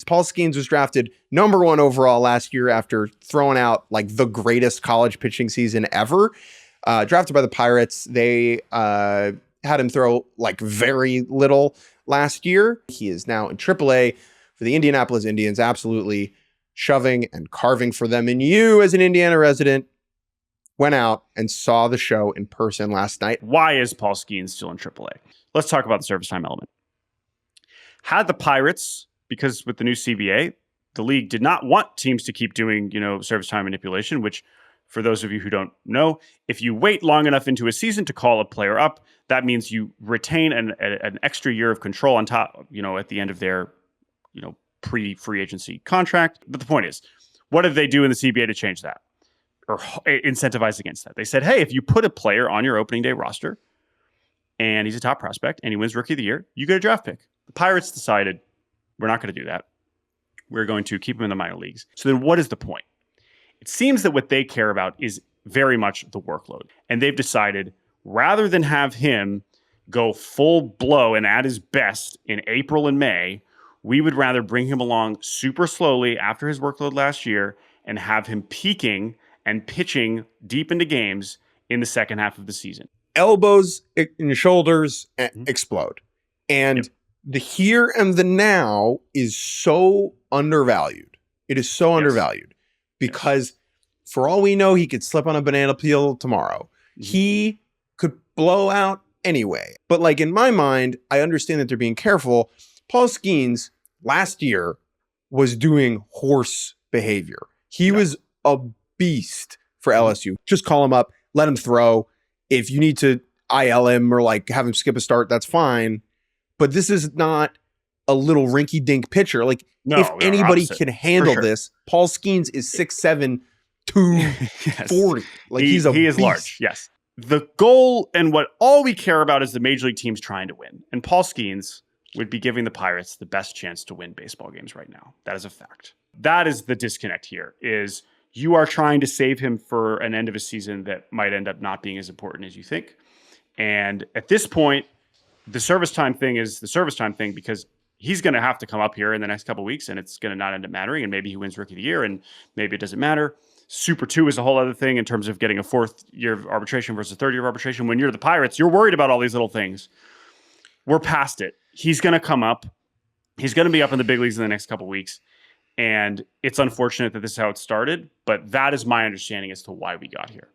Paul Skenes was drafted number 1 overall last year after throwing out like the greatest college pitching season ever. Drafted by the Pirates. They had him throw like very little last year. He is now in AAA for the Indianapolis Indians, absolutely shoving and carving for them. And you, as an Indiana resident, went out and saw the show in person last night. Why is Paul Skenes still in AAA? Let's talk about the service time element. Had the Pirates, because with the new CBA, the league did not want teams to keep doing, service time manipulation, which for those of you who don't know, if you wait long enough into a season to call a player up, that means you retain an extra year of control on top, at the end of their, pre-free agency contract. But the point is, what did they do in the CBA to change that or incentivize against that? They said, hey, if you put a player on your opening day roster and he's a top prospect and he wins Rookie of the Year, you get a draft pick. The Pirates decided, we're not going to do that. We're going to keep him in the minor leagues. So then what is the point? It seems that what they care about is very much the workload. And they've decided, rather than have him go full blow and at his best in April and May, we would rather bring him along super slowly after his workload last year and have him peaking and pitching deep into games in the second half of the season. Elbows and shoulders explode. And the here and the now is so undervalued. It is so undervalued because for all we know, he could slip on a banana peel tomorrow. He could blow out anyway. But like in my mind, I understand that they're being careful. Paul Skenes last year was doing horse behavior. He was a beast for LSU. Just call him up, let him throw. If you need to IL him or like have him skip a start, that's fine. But this is not a little rinky-dink pitcher. Like if anybody can handle this, Paul Skenes is 6'7", 240. Like he is large. Yes. The goal and all we care about is the major league teams trying to win. And Paul Skenes would be giving the Pirates the best chance to win baseball games right now. That is a fact. That is the disconnect here, is you are trying to save him for an end of a season that might end up not being as important as you think. And at this point, the service time thing is the service time thing because he's going to have to come up here in the next couple of weeks and it's going to not end up mattering. And maybe he wins Rookie of the Year and maybe it doesn't matter. Super 2 is a whole other thing in terms of getting a 4th year of arbitration versus a 3rd year of arbitration. When you're the Pirates, you're worried about all these little things. We're past it. He's going to come up. He's going to be up in the big leagues in the next couple of weeks. And it's unfortunate that this is how it started, but that is my understanding as to why we got here.